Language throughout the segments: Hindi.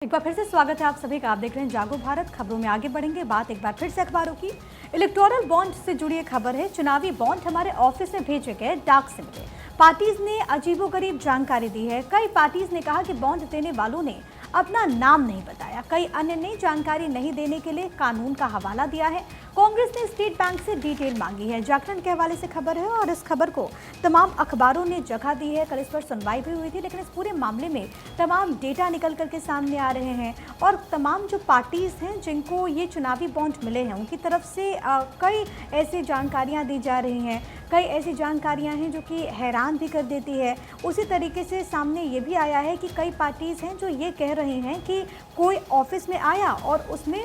एक बार फिर से स्वागत है आप सभी का। आप देख रहे हैं जागो भारत। खबरों में आगे बढ़ेंगे। बात एक बार फिर से अखबारों की। इलेक्टोरल बॉन्ड से जुड़ी एक खबर है। चुनावी बॉन्ड हमारे ऑफिस में भेजे गए, डाक से मिले। पार्टीज ने अजीबोगरीब जानकारी दी है। कई पार्टीज ने कहा कि बॉन्ड देने वालों ने अपना नाम नहीं बताया। कई अन्य ने जानकारी नहीं देने के लिए कानून का हवाला दिया है। कांग्रेस ने स्टेट बैंक से डिटेल मांगी है। जागरण के हवाले से खबर है और इस खबर को तमाम अखबारों ने जगह दी है। कल इस पर सुनवाई भी हुई थी, लेकिन इस पूरे मामले में तमाम डेटा निकल करके सामने आ रहे हैं और तमाम जो पार्टीज हैं जिनको ये चुनावी बॉन्ड मिले हैं उनकी तरफ से कई ऐसी जानकारियां दी जा रही हैं। कई ऐसी जानकारियां हैं जो कि हैरान भी कर देती है। उसी तरीके से सामने ये भी आया है कि कई पार्टीज हैं जो ये कह रही हैं कि कोई ऑफिस में आया और उसमें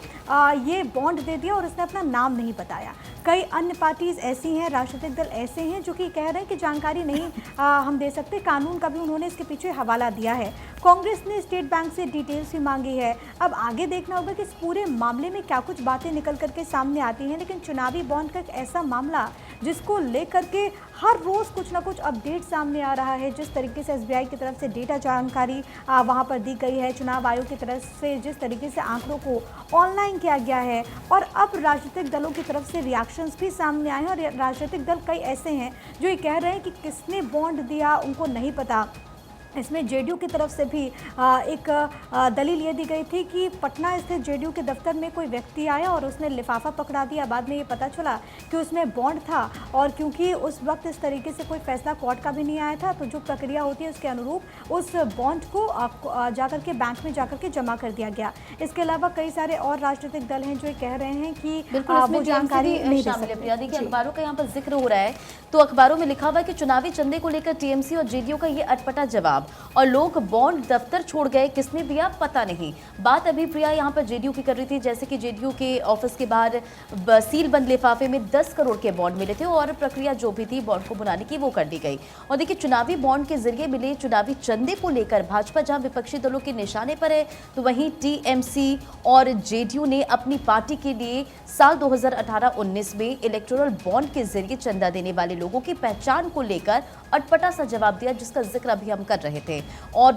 ये बॉन्ड दे दिया और उसने अपना नाम नहीं बताया। कई अन्य पार्टीज ऐसी हैं, राजनीतिक दल ऐसे हैं जो कि कह रहे हैं कि जानकारी नहीं हम दे सकते। कानून का भी उन्होंने इसके पीछे हवाला दिया है। कांग्रेस ने स्टेट बैंक से डिटेल्स भी मांगी है। अब आगे देखना होगा कि इस पूरे मामले में क्या कुछ बातें निकल करके सामने आती हैं। लेकिन चुनावी बॉन्ड का एक ऐसा मामला जिसको लेकर के हर रोज़ कुछ ना कुछ अपडेट सामने आ रहा है। जिस तरीके से एसबीआई की तरफ से डेटा जानकारी वहां पर दी गई है, चुनाव आयोग की तरफ से जिस तरीके से आंकड़ों को ऑनलाइन किया गया है और अब राजनीतिक दलों की तरफ से रिएक्शंस भी सामने आए हैं। और राजनीतिक दल कई ऐसे हैं जो ये कह रहे हैं कि किसने बॉन्ड दिया उनको नहीं पता। इसमें जेडीयू की तरफ से भी एक दलील ये दी गई थी कि पटना स्थित जेडीयू के दफ्तर में कोई व्यक्ति आया और उसने लिफाफा पकड़ा दिया। बाद में ये पता चला कि उसमें बॉन्ड था और क्योंकि उस वक्त इस तरीके से कोई फैसला कोर्ट का भी नहीं आया था तो जो प्रक्रिया होती है उसके अनुरूप उस बॉन्ड को जाकर के बैंक में जाकर के जमा कर दिया गया। इसके अलावा कई सारे और राजनीतिक दल हैं जो ये कह रहे हैं कि वो जानकारी नहीं दे सकते। देखिए अखबारों का यहाँ पर जिक्र हो रहा है तो अखबारों में लिखा हुआ है कि चुनावी चंदे को लेकर टीएमसी और जेडीयू का ये अटपटा जवाब और लोग बॉन्ड दफ्तर छोड़ गए, किसने दिया पता नहीं। बात अभी प्रिया यहाँ पर जेडीयू की कर रही थी, जैसे कि जेडीयू के ऑफिस के बाहर सील बंद लिफाफे में 10 करोड़ के बॉन्ड मिले थे और प्रक्रिया जो भी थी बॉन्ड को बनाने की वो कर दी गई। और देखिए चुनावी बॉन्ड के जरिए मिले चुनावी चंदे को लेकर भाजपा जहां विपक्षी दलों के निशाने पर है तो वहीं टीएमसी और जेडीयू ने अपनी पार्टी के लिए साल 2018-19 में इलेक्टोरल बॉन्ड के जरिए चंदा देने वाले लोगों की पहचान को लेकर अटपटा सा जवाब दिया, जिसका जिक्र अभी हम कर रहे थे। और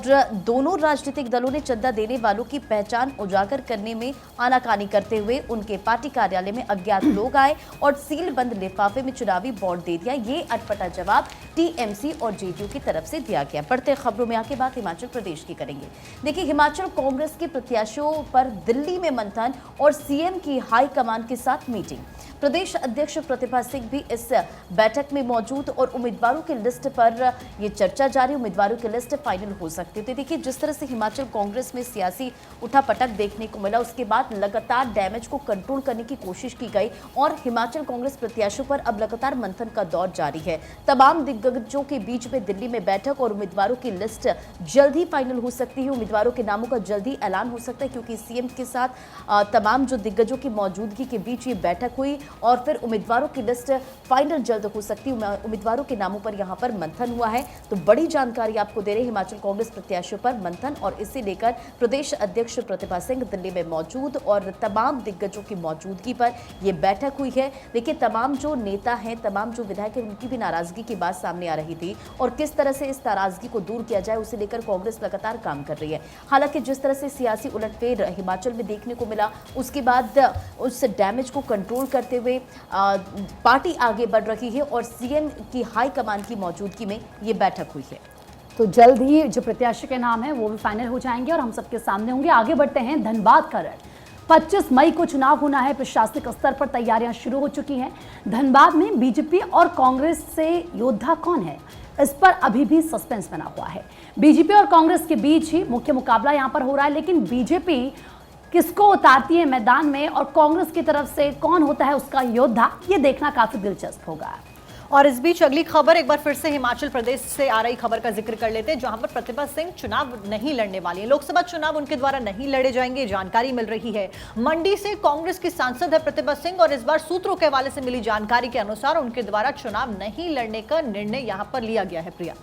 दोनों राजनीतिक दलों ने चंदा देने वालों की पहचान उजागर करने में आनाकानी करते हुए उनके पार्टी कार्यालय में अज्ञात लोग आए और सील बंद लिफाफे में चुनावी बॉन्ड दे दिया। ये अटपटा जवाब टीएमसी और जेडीयू की तरफ से दिया गया। बढ़ते खबरों में आके बात हिमाचल प्रदेश की करेंगे। देखिए हिमाचल कांग्रेस के प्रत्याशियों पर दिल्ली में मंथन और सीएम की हाईकमान के साथ मीटिंग। प्रदेश अध्यक्ष प्रतिभा सिंह भी इस बैठक में मौजूद और उम्मीदवारों की लिस्ट पर यह चर्चा जारी। उम्मीदवारों की लिस्ट फाइनल हो सकती थी। देखिए जिस तरह से हिमाचल कांग्रेस में सियासी उठापटक देखने को मिला उसके बाद लगातार डैमेज को कंट्रोल करने की कोशिश की गई और हिमाचल कांग्रेस प्रत्याशियों पर अब लगातार मंथन का दौर जारी है। तमाम दिग्गजों के बीच में दिल्ली में बैठक और उम्मीदवारों की लिस्ट जल्द ही फाइनल हो सकती है। उम्मीदवारों के नामों का जल्द ही ऐलान हो सकता है क्योंकि सीएम के साथ तमाम जो दिग्गजों की मौजूदगी के बीच ये बैठक हुई और फिर उम्मीदवारों की लिस्ट फाइनल जल्द हो सकती है। उम्मीदवारों के नामों पर यहां पर मंथन हुआ है तो बड़ी जानकारी आपको दे रहे हिमाचल कांग्रेस प्रत्याशियों पर मंथन और इसे लेकर प्रदेश अध्यक्ष प्रतिभा सिंह दिल्ली में मौजूद और तमाम दिग्गजों की मौजूदगी पर यह बैठक हुई है। देखिए तमाम जो नेता हैं, तमाम जो विधायक हैं, उनकी भी नाराजगी की बात सामने आ रही थी और किस तरह से इस नाराजगी को दूर किया जाए उसे लेकर कांग्रेस लगातार काम कर रही है। हालांकि जिस तरह से सियासी उलटफेर हिमाचल में देखने को मिला उसके बाद उस डैमेज को कंट्रोल करते हुए पार्टी आगे बढ़ रही है और सीएम की हाईकमान की मौजूदगी में ये बैठक हुई है। तो जल्द ही जो प्रत्याशी के नाम है वो भी फाइनल हो जाएंगे और हम सबके सामने होंगे। आगे बढ़ते हैं धनबाद का रण। 25 मई को चुनाव होना है। प्रशासनिक स्तर पर तैयारियां शुरू हो चुकी हैं। धनबाद में बीजेपी और कांग्रेस से योद्धा कौन है, इस पर अभी भी सस्पेंस बना हुआ है। बीजेपी और कांग्रेस के बीच ही मुख्य मुकाबला यहां पर हो रहा है, लेकिन बीजेपी किसको उतारती है मैदान में और कांग्रेस की तरफ से कौन होता है उसका योद्धा, ये देखना काफी दिलचस्प होगा। और इस बीच अगली खबर एक बार फिर से हिमाचल प्रदेश से आ रही खबर का जिक्र कर लेते हैं, जहां पर प्रतिभा सिंह चुनाव नहीं लड़ने वाली है। लोकसभा चुनाव उनके द्वारा नहीं लड़े जाएंगे, जानकारी मिल रही है। मंडी से कांग्रेस की सांसद है प्रतिभा सिंह और इस बार सूत्रों के हवाले से मिली जानकारी के अनुसार उनके द्वारा चुनाव नहीं लड़ने का निर्णय यहां पर लिया गया है। प्रिया,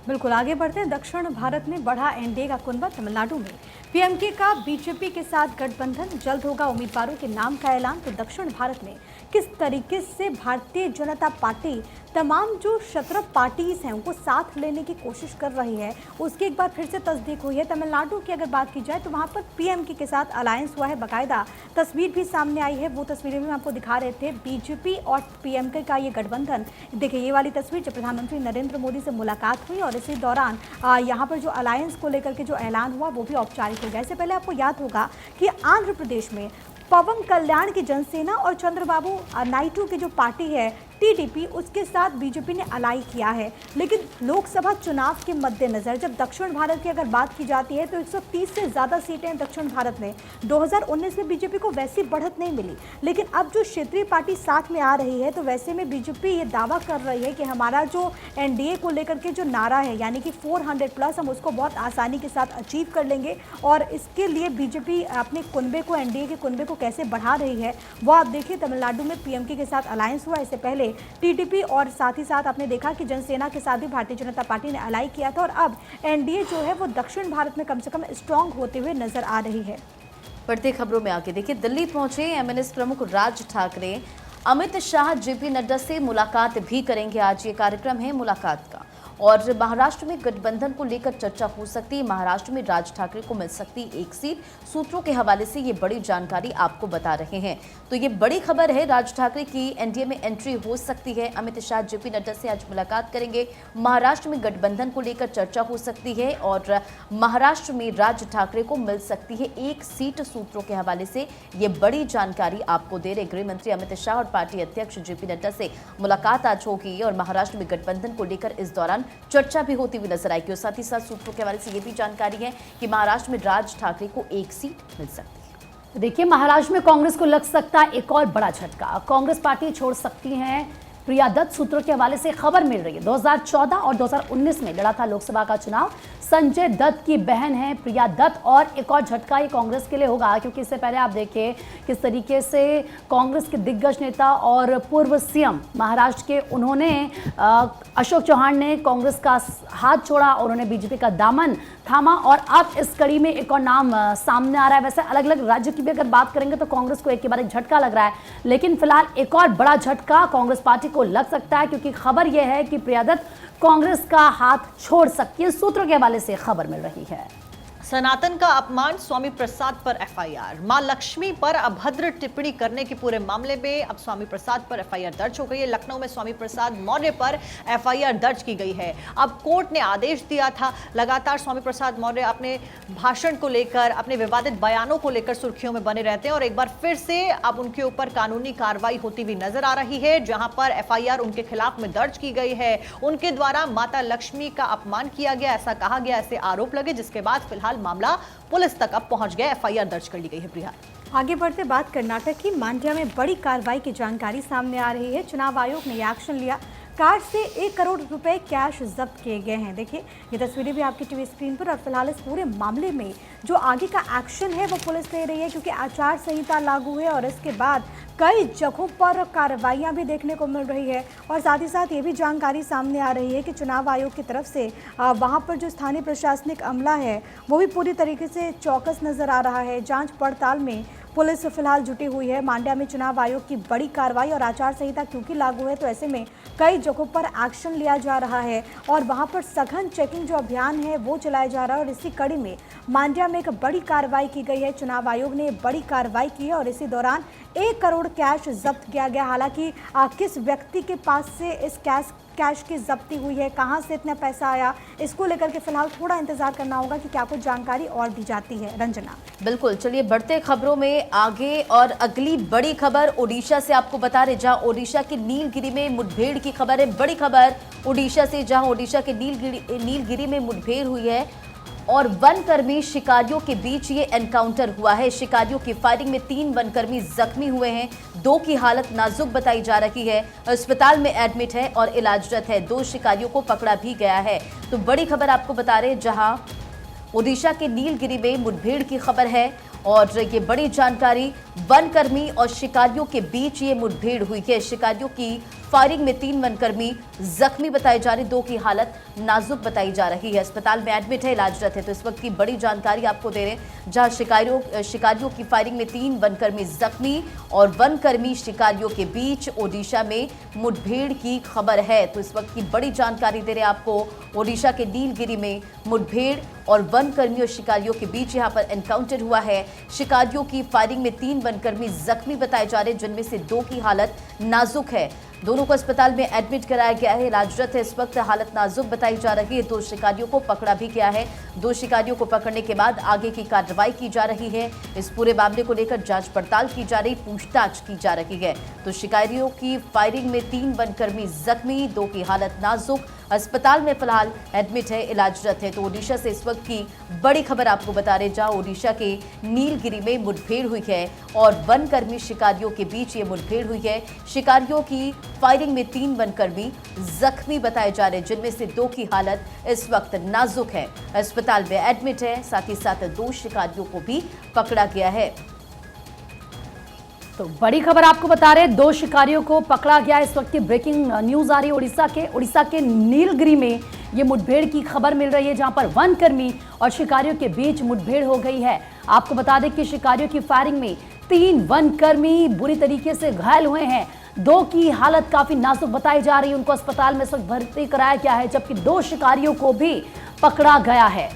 बिल्कुल आगे बढ़ते हैं। दक्षिण भारत में बढ़ा एनडीए का कुनबा। तमिलनाडु में पीएमके का बीजेपी के साथ गठबंधन, जल्द होगा उम्मीदवारों के नाम का ऐलान। तो दक्षिण भारत में किस तरीके से भारतीय जनता पार्टी तमाम जो शत्रु पार्टीज हैं उनको साथ लेने की कोशिश कर रही है, उसकी एक बार फिर से तस्दीक हुई है। तमिलनाडु की अगर बात की जाए तो वहां पर पीएमके के साथ अलायंस हुआ है, बाकायदा तस्वीर भी सामने आई है। वो तस्वीरें भी हम आपको दिखा रहे थे, बीजेपी और पीएमके का ये गठबंधन। देखिए ये वाली तस्वीर जब प्रधानमंत्री नरेंद्र मोदी से मुलाकात हुई और इसी दौरान यहाँ पर जो अलायंस को लेकर के जो ऐलान हुआ वो भी औपचारिक हो गया। इससे पहले आपको याद होगा कि आंध्र प्रदेश में पवन कल्याण की जनसेना और चंद्रबाबू नायडू की जो पार्टी है टीडीपी, उसके साथ बीजेपी ने अलाई किया है। लेकिन लोकसभा चुनाव के मद्देनजर जब दक्षिण भारत की अगर बात की जाती है तो 130 से ज़्यादा सीटें दक्षिण भारत में। 2019 में बीजेपी को वैसी बढ़त नहीं मिली, लेकिन अब जो क्षेत्रीय पार्टी साथ में आ रही है तो वैसे में बीजेपी ये दावा कर रही है कि हमारा जो एनडीए को लेकर के जो नारा है यानी कि 400+ हम उसको बहुत आसानी के साथ अचीव कर लेंगे। और इसके लिए बीजेपी अपने कुनबे को, एनडीए के कुनबे को कैसे बढ़ा रही है वो आप देखिए। तमिलनाडु में पीएमके के साथ अलायंस हुआ, इससे पहले टीडीपी और साथ ही साथ आपने देखा कि जनसेना के साथ भी भारतीय जनता पार्टी ने अलाई किया था। और अब एनडीए जो है वो दक्षिण भारत में कम से कम स्ट्रांग होते हुए नजर आ रही है। बढ़ती खबरों में आगे देखिए, दिल्ली पहुंचे एमएनएस प्रमुख राज ठाकरे। अमित शाह जेपी नड्डा से मुलाकात भी करेंगे। आज ये कार्यक्रम है मुलाकात का। और महाराष्ट्र में गठबंधन को लेकर चर्चा हो सकती है। महाराष्ट्र में राज ठाकरे को मिल सकती एक सीट। सूत्रों के हवाले से ये बड़ी जानकारी आपको बता रहे हैं। तो ये बड़ी खबर है, राज ठाकरे की एनडीए में एंट्री हो सकती है। अमित शाह जेपी नड्डा से आज मुलाकात करेंगे। महाराष्ट्र में गठबंधन को लेकर चर्चा हो सकती है और महाराष्ट्र में राज ठाकरे को मिल सकती है एक सीट। सूत्रों के हवाले से ये बड़ी जानकारी आपको दे रहे गृह मंत्री अमित शाह और पार्टी अध्यक्ष जेपी नड्डा से मुलाकात आज होगी और महाराष्ट्र में गठबंधन को लेकर इस दौरान चर्चा भी होती हुई नजर आएगी। और साथ ही साथ सूत्रों के हवाले से ये भी जानकारी है कि महाराष्ट्र में राज ठाकरे को एक सीट मिल सकती है। देखिए महाराष्ट्र में कांग्रेस को लग सकता है एक और बड़ा झटका। कांग्रेस पार्टी छोड़ सकती है प्रिया दत्त। सूत्रों के हवाले से खबर मिल रही है 2014 और 2019 में लड़ा था लोकसभा का चुनाव। संजय दत्त की बहन है प्रिया दत्त। और एक और झटका ये कांग्रेस के लिए होगा क्योंकि इससे पहले आप देखिए किस तरीके से कांग्रेस के दिग्गज नेता और पूर्व सीएम महाराष्ट्र के उन्होंने अशोक चौहान ने कांग्रेस का हाथ छोड़ा और उन्होंने बीजेपी का दामन थामा। और अब इस कड़ी में एक और नाम सामने आ रहा है। वैसे अलग अलग राज्य की भी अगर बात करेंगे तो कांग्रेस को एक के बाद एक झटका लग रहा है, लेकिन फिलहाल एक और बड़ा झटका कांग्रेस पार्टी को लग सकता है क्योंकि खबर यह है कि प्रिया दत्त कांग्रेस का हाथ छोड़ सकती है। सूत्रों के हवाले से खबर मिल रही है। सनातन का अपमान, स्वामी प्रसाद पर एफआईआर। मां लक्ष्मी पर अभद्र टिप्पणी करने के पूरे मामले में अब स्वामी प्रसाद पर एफआईआर दर्ज हो गई है। लखनऊ में स्वामी प्रसाद मौर्य पर एफआईआर दर्ज की गई है। अब कोर्ट ने आदेश दिया था। लगातार स्वामी प्रसाद मौर्य अपने भाषण को लेकर, अपने विवादित बयानों को लेकर सुर्खियों में बने रहते हैं और एक बार फिर से अब उनके ऊपर कानूनी कार्रवाई होती हुई नजर आ रही है, जहां पर एफआईआर उनके खिलाफ में दर्ज की गई है। उनके द्वारा माता लक्ष्मी का अपमान किया गया, ऐसा कहा गया, ऐसे आरोप लगे, जिसके बाद फिलहाल मामला पुलिस तक अब पहुंच गया। एफआईआर दर्ज कर ली गई है। प्रिया, आगे बढ़ते बात कर्नाटक की। मांड्या में बड़ी कार्रवाई की जानकारी सामने आ रही है। चुनाव आयोग ने यह एक्शन लिया। कार से 1 करोड़ रुपए कैश जब्त किए गए हैं। देखिए ये तस्वीरें भी आपकी टीवी स्क्रीन पर। और फिलहाल इस पूरे मामले में जो आगे का एक्शन है वो पुलिस ले रही है क्योंकि आचार संहिता लागू है और इसके बाद कई जगहों पर कार्रवाइयां भी देखने को मिल रही है। और साथ ही साथ ये भी जानकारी सामने आ रही है कि चुनाव आयोग की तरफ से वहां पर जो स्थानीय प्रशासनिक अमला है वो भी पूरी तरीके से चौकस नजर आ रहा है। जांच पड़ताल में पुलिस फिलहाल जुटी हुई है। मांड्या में चुनाव आयोग की बड़ी कार्रवाई और आचार संहिता क्योंकि लागू है तो ऐसे में कई जगहों पर एक्शन लिया जा रहा है और वहां पर सघन चेकिंग जो अभियान है वो चलाया जा रहा है। और इसी कड़ी में मांड्या में एक बड़ी कार्रवाई की गई है। चुनाव आयोग ने बड़ी कार्रवाई की है और इसी दौरान 1 करोड़ कैश जब्त किया गया। हालांकि किस व्यक्ति के पास से इस कैश की जब्ती हुई है, कहां से इतना पैसा आया, इसको लेकर के फिलहाल थोड़ा इंतजार करना होगा कि क्या कुछ जानकारी और दी जाती है। रंजना, बिल्कुल, चलिए बढ़ते खबरों में आगे। और अगली बड़ी खबर ओडिशा से आपको बता रहे, जहां ओडिशा के नीलगिरी में मुठभेड़ की खबर है। बड़ी खबर ओडिशा से, जहां ओडिशा के नीलगिरी में मुठभेड़ हुई है और वनकर्मी शिकारियों के बीच ये एनकाउंटर हुआ है। शिकारियों की फायरिंग में 3 वनकर्मी जख्मी हुए हैं। 2 की हालत नाजुक बताई जा रही है, अस्पताल में एडमिट है और इलाजरत है। 2 शिकारियों को पकड़ा भी गया है। तो बड़ी खबर आपको बता रहे, जहां ओडिशा के नीलगिरी में मुठभेड़ की खबर है और ये बड़ी जानकारी, वनकर्मी और शिकारियों के बीच ये मुठभेड़ हुई है। शिकारियों की फायरिंग में 3 वनकर्मी जख्मी बताए जा रहे, 2 की हालत नाजुक बताई जा रही है। अस्पताल में एडमिट है, इलाजरत है। तो इस वक्त की बड़ी जानकारी आपको दे रहे हैं, जहां शिकारियों की फायरिंग में 3 वनकर्मी जख्मी और वनकर्मी शिकारियों के बीच ओडिशा में मुठभेड़ की खबर है। तो इस वक्त की बड़ी जानकारी दे रहे हैं आपको, ओडिशा के नीलगिरी में मुठभेड़ और वनकर्मी और शिकारियों के बीच यहां पर एनकाउंटर हुआ है। शिकारियों की फायरिंग में 3 वनकर्मी जख्मी बताए जा रहे, जिनमें से 2 की हालत नाजुक है। दोनों को अस्पताल में एडमिट कराया गया है, इलाजरत है। इस वक्त हालत नाजुक बताई जा रही है। 2 शिकारियों को पकड़ा भी गया है। 2 शिकारियों को पकड़ने के बाद आगे की कार्रवाई की जा रही है। इस पूरे मामले को लेकर जांच पड़ताल की जा रही, पूछताछ की जा रही है। तो शिकारियों की फायरिंग में 3 वनकर्मी जख्मी, 2 की हालत नाजुक, अस्पताल में फिलहाल एडमिट है, इलाजरत है। तो ओडिशा से इस वक्त की बड़ी खबर आपको बता रहे, जहां ओडिशा के नीलगिरी में मुठभेड़ हुई है और वनकर्मी शिकारियों के बीच ये मुठभेड़ हुई है। शिकारियों की फायरिंग में 3 वनकर्मी जख्मी बताए जा रहे, जिनमें से 2 की हालत इस वक्त नाजुक है, अस्पताल में एडमिट है। साथ ही साथ 2 शिकारियों को भी पकड़ा गया है। तो बड़ी खबर आपको बता रहे हैं, 2 शिकारियों को पकड़ा गया। इस वक्त की ब्रेकिंग न्यूज आ रही है उड़ीसा के नीलगिरी में ये मुठभेड़ की खबर मिल रही है, जहां पर वनकर्मी और शिकारियों के बीच मुठभेड़ हो गई है। आपको बता दें कि शिकारियों की फायरिंग में 3 वनकर्मी बुरी तरीके से घायल हुए हैं। 2 की हालत काफी नाजुक बताई जा रही है, उनको अस्पताल में इस वक्त भर्ती कराया गया है, जबकि 2 शिकारियों को भी पकड़ा गया है।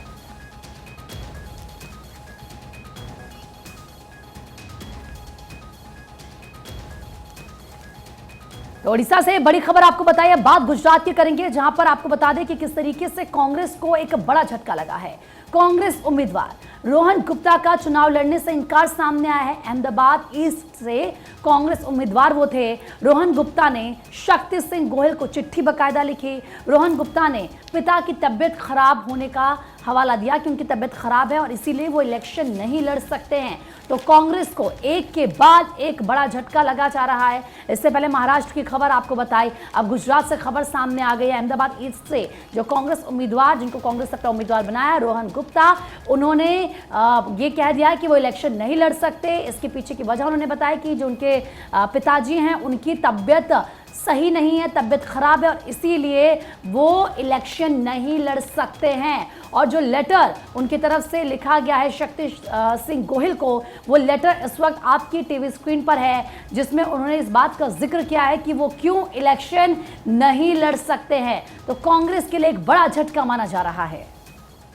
तो ओडिशा से बड़ी खबर आपको बताइए, बात गुजरात की करेंगे, जहां पर आपको बता दें कि किस तरीके से कांग्रेस को एक बड़ा झटका लगा है। कांग्रेस उम्मीदवार रोहन गुप्ता का चुनाव लड़ने से इनकार सामने आया है। अहमदाबाद ईस्ट से कांग्रेस उम्मीदवार वो थे। रोहन गुप्ता ने शक्ति सिंह गोहिल को चिट्ठी बकायदा लिखी। रोहन गुप्ता ने पिता की तबीयत खराब होने का हवाला दिया कि उनकी तबीयत खराब है और इसीलिए वो इलेक्शन नहीं लड़ सकते हैं। तो कांग्रेस को एक के बाद एक बड़ा झटका लगा जा रहा है। इससे पहले महाराष्ट्र की खबर आपको बताई, अब गुजरात से खबर सामने आ गई है। अहमदाबाद ईस्ट से जो कांग्रेस उम्मीदवार, जिनको कांग्रेस अपना उम्मीदवार बनाया, रोहन गुप्ता, उन्होंने ये कह दिया कि वो इलेक्शन नहीं लड़ सकते। इसके पीछे की वजह उन्होंने बताया कि जो उनके पिताजी हैं, उनकी तबीयत सही नहीं है, तबीयत खराब है और इसीलिए वो इलेक्शन नहीं लड़ सकते हैं। और जो लेटर उनकी तरफ से लिखा गया है शक्ति सिंह गोहिल को, वो लेटर इस वक्त आपकी टीवी स्क्रीन पर है, जिसमें उन्होंने इस बात का जिक्र किया है कि वो क्यों इलेक्शन नहीं लड़ सकते हैं। तो कांग्रेस के लिए एक बड़ा झटका माना जा रहा है।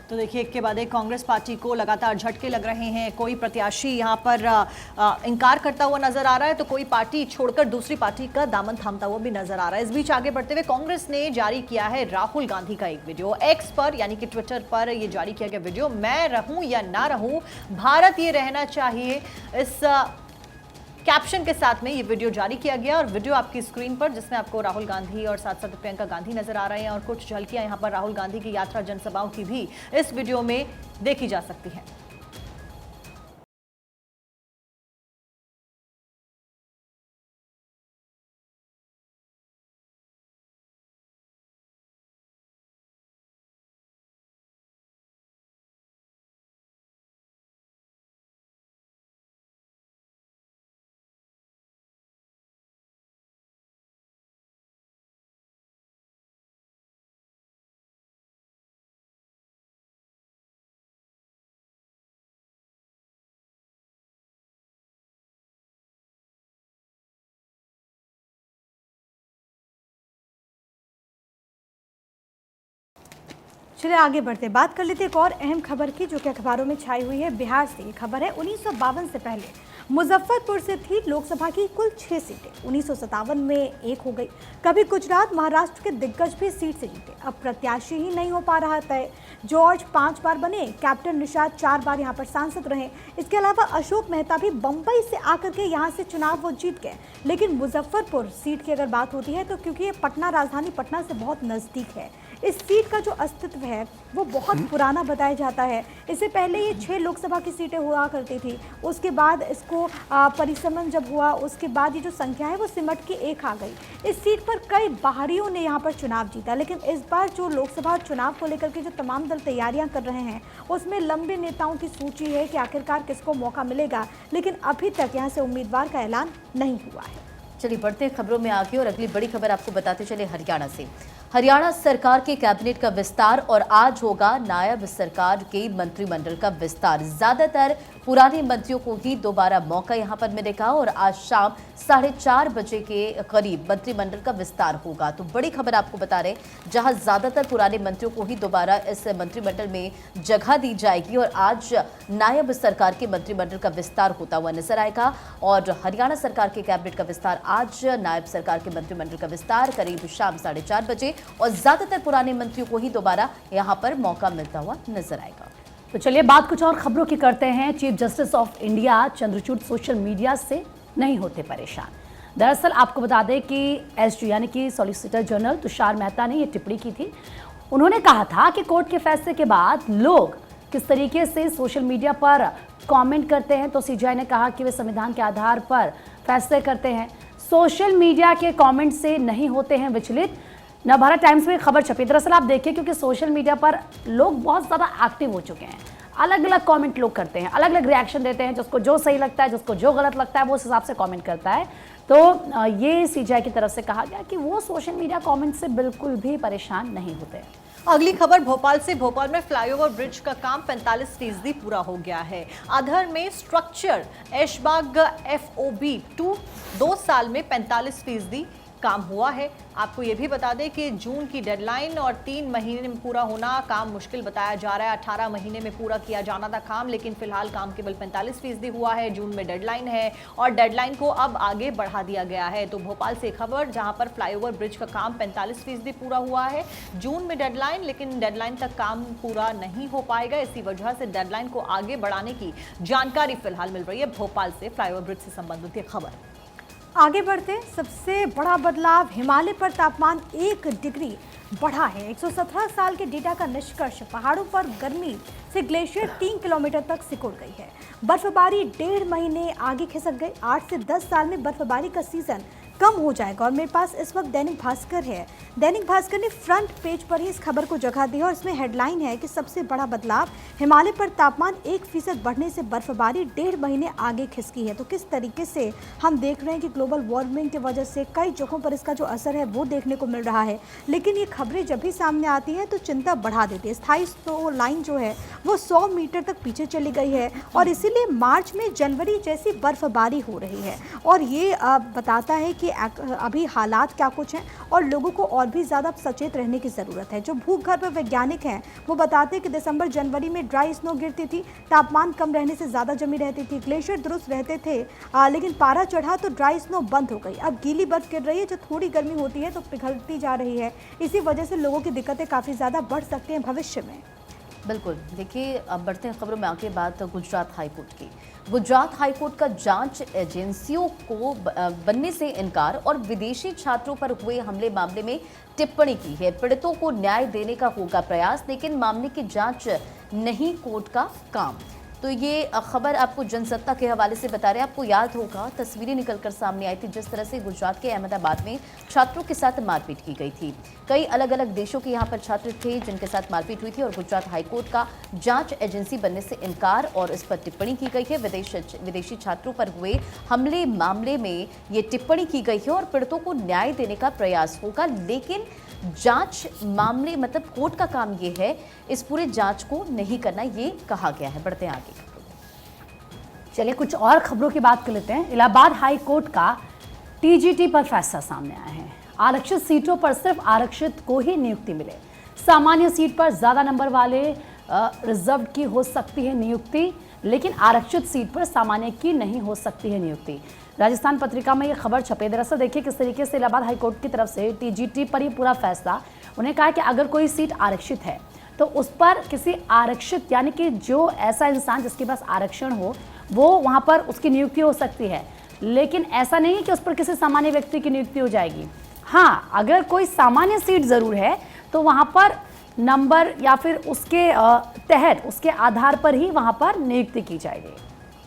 तो देखिए, एक के बाद एक कांग्रेस पार्टी को लगातार झटके लग रहे हैं। कोई प्रत्याशी यहाँ पर इनकार करता हुआ नजर आ रहा है, तो कोई पार्टी छोड़कर दूसरी पार्टी का दामन थामता हुआ भी नजर आ रहा है। इस बीच आगे बढ़ते हुए कांग्रेस ने जारी किया है राहुल गांधी का एक वीडियो। एक्स पर यानी कि ट्विटर पर ये जारी किया गया वीडियो, मैं रहूं या ना रहूं, भारत ये रहना चाहिए, इस कैप्शन के साथ में ये वीडियो जारी किया गया। और वीडियो आपकी स्क्रीन पर, जिसमें आपको राहुल गांधी और साथ साथ प्रियंका गांधी नजर आ रहे हैं और कुछ झलकियां यहां पर राहुल गांधी की यात्रा जनसभाओं की भी इस वीडियो में देखी जा सकती हैं। चलिए आगे बढ़ते, बात कर लेते एक और अहम खबर की, जो कि अखबारों में छाई हुई है। बिहार से ये खबर है, 1952 से पहले मुजफ्फरपुर से थी लोकसभा की कुल 6 सीटें, 1957 में 1 हो गई। कभी गुजरात, महाराष्ट्र के दिग्गज भी सीट से जीते, अब प्रत्याशी ही नहीं हो पा रहा तय। जॉर्ज 5 बार बने, कैप्टन निषाद 4 बार यहाँ पर सांसद रहे। इसके अलावा अशोक मेहता भी बम्बई से आकर के यहाँ से चुनाव वो जीत गए। लेकिन मुजफ्फरपुर सीट की अगर बात होती है तो क्योंकि ये पटना, राजधानी पटना से बहुत नज़दीक है, इस सीट का जो अस्तित्व है वो बहुत पुराना बताया जाता है। इससे पहले ये 6 लोकसभा की सीटें हुआ करती थी, उसके बाद इसको परिसमन जब हुआ उसके बाद ये जो संख्या है वो सिमट के 1 आ गई। इस सीट पर कई बाहरियों ने यहाँ पर चुनाव जीता, लेकिन इस बार जो लोकसभा चुनाव को लेकर के जो तमाम दल तैयारियां कर रहे हैं उसमें लंबे नेताओं की सूची है कि आखिरकार किसको मौका मिलेगा, लेकिन अभी तक यहाँ से उम्मीदवार का ऐलान नहीं हुआ है। चलिए बढ़ते हैं खबरों में आगे और अगली बड़ी खबर आपको बताते चले हरियाणा से। हरियाणा सरकार के कैबिनेट का विस्तार और आज होगा नायब सरकार के मंत्रिमंडल का विस्तार। ज्यादातर पुराने मंत्रियों को ही दोबारा मौका यहां पर मिलेगा और आज शाम 4:30 बजे के करीब मंत्रिमंडल का विस्तार होगा। तो बड़ी खबर आपको बता रहे, जहां ज्यादातर पुराने मंत्रियों को ही दोबारा इस मंत्रिमंडल में जगह दी जाएगी और आज नायब सरकार के मंत्रिमंडल का विस्तार होता हुआ नजर आएगा। और हरियाणा सरकार के कैबिनेट का विस्तार आज, नायब सरकार के मंत्रिमंडल का विस्तार करीब शाम 4:30 बजे और ज्यादातर पुराने मंत्रियों को ही दोबारा यहां पर मौका मिलता हुआ नजर आएगा। तो चलिए बात कुछ और खबरों की करते हैं। Chief justice of India Chandrachud social media से नहीं होते परेशान। दरअसल आपको बता दें कि एसजी यानी कि सॉलिसिटर जनरल तुषार मेहता ने ये टिप्पणी की थी। उन्होंने कहा था कि कोर्ट के फैसले के बाद लोग किस तरीके से सोशल मीडिया पर कमेंट करते हैं, तो सीजीआई ने कहा कि वे संविधान के आधार पर फैसले करते हैं, सोशल मीडिया के कमेंट से नहीं होते हैं विचलित। नवभारत टाइम्स में खबर छपी। दरअसल आप देखिए क्योंकि सोशल मीडिया पर लोग बहुत ज़्यादा एक्टिव हो चुके हैं, अलग अलग कमेंट लोग करते हैं, अलग अलग रिएक्शन देते हैं, जिसको जो सही लगता है, जिसको जो गलत लगता है वो उस हिसाब से कमेंट करता है। तो ये सीजीआई की तरफ से कहा गया कि वो सोशल मीडिया कमेंट से बिल्कुल भी परेशान नहीं होते। अगली खबर भोपाल से। भोपाल में फ्लाईओवर ब्रिज का काम 45% पूरा हो गया है। आधर में स्ट्रक्चर ऐशबाग FOB 2 साल में 45% काम हुआ है। आपको ये भी बता दें कि जून की डेडलाइन और 3 महीने में पूरा होना काम मुश्किल बताया जा रहा है। 18 महीने में पूरा किया जाना था काम, लेकिन फिलहाल काम केवल 45% हुआ है। जून में डेडलाइन है और डेडलाइन को अब आगे बढ़ा दिया गया है। तो भोपाल से खबर जहां पर फ्लाईओवर ब्रिज का काम 45% पूरा हुआ है। जून में डेडलाइन, लेकिन डेडलाइन तक काम पूरा नहीं हो पाएगा। इसी वजह से डेडलाइन को आगे बढ़ाने की जानकारी फिलहाल मिल रही है। भोपाल से फ्लाईओवर ब्रिज से संबंधित ये खबर। आगे बढ़ते, सबसे बड़ा बदलाव, हिमालय पर तापमान 1 डिग्री बढ़ा है। 117 साल के डेटा का निष्कर्ष, पहाड़ों पर गर्मी से ग्लेशियर 3 किलोमीटर तक सिकुड़ गई है। बर्फबारी 1.5 महीने आगे खिसक गई। 8 से 10 साल में बर्फबारी का सीजन कम हो जाएगा। और मेरे पास इस वक्त दैनिक भास्कर है। दैनिक भास्कर ने फ्रंट पेज पर ही इस खबर को जगह दी है और इसमें हेडलाइन है कि सबसे बड़ा बदलाव, हिमालय पर तापमान 1% बढ़ने से बर्फबारी 1.5 महीने आगे खिसकी है। तो किस तरीके से हम देख रहे हैं कि ग्लोबल वार्मिंग की वजह से कई जगहों पर इसका जो असर है वो देखने को मिल रहा है, लेकिन ये खबरें जब भी सामने आती है तो चिंता बढ़ा देती है। स्थायी स्नो लाइन जो है वो 100 मीटर तक पीछे चली गई है और इसीलिए मार्च में जनवरी जैसी बर्फबारी हो रही है। और ये बताता है कि अभी हालात क्या कुछ हैं और लोगों को और भी ज़्यादा सचेत रहने की ज़रूरत है। जो भूगर्भ वैज्ञानिक हैं वो बताते हैं कि दिसंबर जनवरी में ड्राई स्नो गिरती थी, तापमान कम रहने से ज़्यादा जमी रहती थी, ग्लेशियर दुरुस्त रहते थे, लेकिन पारा चढ़ा तो ड्राई स्नो बंद हो गई। अब गीली बर्फ गिर रही है, जो थोड़ी गर्मी होती है तो पिघलती जा रही है। इसी वजह से लोगों की दिक्कतें काफ़ी ज़्यादा बढ़ सकती हैं भविष्य में। बिल्कुल, देखिए अब बढ़ते हैं खबरों में आगे। बात गुजरात हाईकोर्ट की। गुजरात हाईकोर्ट का जांच एजेंसियों को बनने से इनकार और विदेशी छात्रों पर हुए हमले मामले में टिप्पणी की है। पीड़ितों को न्याय देने का होगा प्रयास, लेकिन मामले की जांच नहीं कोर्ट का काम। तो ये खबर आपको जनसत्ता के हवाले से बता रहे हैं। आपको याद होगा तस्वीरें निकलकर सामने आई थी जिस तरह से गुजरात के अहमदाबाद में छात्रों के साथ मारपीट की गई थी। कई अलग अलग देशों के यहाँ पर छात्र थे जिनके साथ मारपीट हुई थी और गुजरात हाईकोर्ट का जांच एजेंसी बनने से इनकार और इस पर टिप्पणी की गई है। विदेशी छात्रों पर हुए हमले मामले में ये टिप्पणी की गई है और पीड़ितों को न्याय देने का प्रयास होगा, लेकिन जांच मामले मतलब कोर्ट का काम ये है, इस पूरे जांच को नहीं करना, ये कहा गया है। बढ़ते हैं आगे। चलिए कुछ और खबरों की बात कर लेते हैं। इलाहाबाद हाई कोर्ट का टीजीटी पर फैसला सामने आया है। आरक्षित सीटों पर सिर्फ आरक्षित को ही नियुक्ति मिले। सामान्य सीट पर ज्यादा नंबर वाले रिजर्व की हो सकती है नियुक्ति, लेकिन आरक्षित सीट पर सामान्य की नहीं हो सकती है नियुक्ति। राजस्थान पत्रिका में ये खबर छपे। दरअसल देखिए किस तरीके से इलाहाबाद हाईकोर्ट की तरफ से टीजीटी पर ये पूरा फैसला, उन्हें कहा कि अगर कोई सीट आरक्षित है तो उस पर किसी आरक्षित यानी कि जो ऐसा इंसान जिसके पास आरक्षण हो वो वहाँ पर उसकी नियुक्ति हो सकती है, लेकिन ऐसा नहीं है कि उस पर किसी सामान्य व्यक्ति की नियुक्ति हो जाएगी। हाँ, अगर कोई सामान्य सीट ज़रूर है तो वहाँ पर नंबर या फिर उसके तहत उसके आधार पर ही वहाँ पर नियुक्ति की जाएगी।